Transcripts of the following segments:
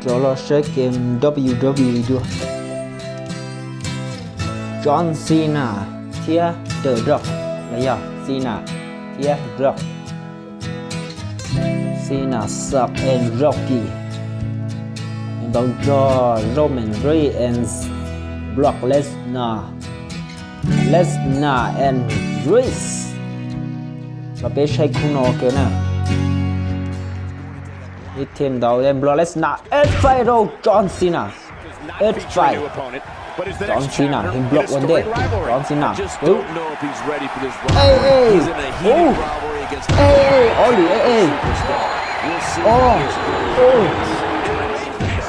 cho lo chơi game WWE đua. John Cena thia The Rock là giờ Cena thia Rock. Cena suck and Rocky. Don't draw Roman Reigns and Brock Lesnar and Reigns. Và bé chơi khung nó kia nè. Đi thêm đầu em Brock Lesnar. F5 rồi John Cena. F5. John Cena him block one day. John Cena. Hey. Ollie. Hey. Oh.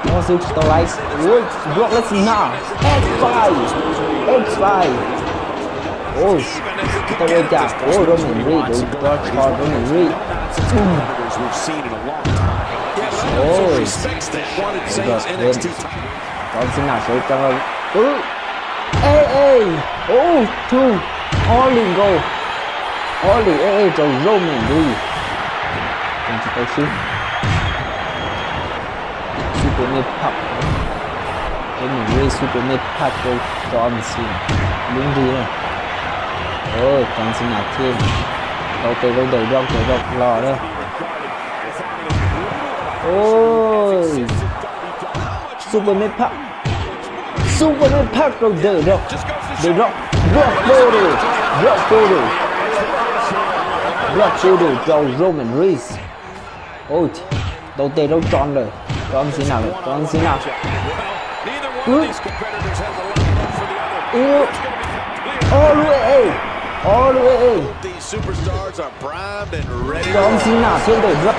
No super lights. Brock Lesnar. F5. Oh. Kita wajah. Oh, Roman Reigns. Roman Reigns. Oh. John Cena sẽ cho hey. Oh, two. Ollie go. Ollie cho Roman Reigns. Không chỉ có chứ. Superman Pop. Roman Reigns Superman Pop cho John Cena. Đúng gì nè. Oh, John Cena thêm. Đầu tay đâu đẩy rong lò đó. Ôi. Superman Pop rồi The Rock cho Roman Reigns. Ôi, đầu tay đâu tròn rồi. John Cena. All the way. John Cena thêm The Rock.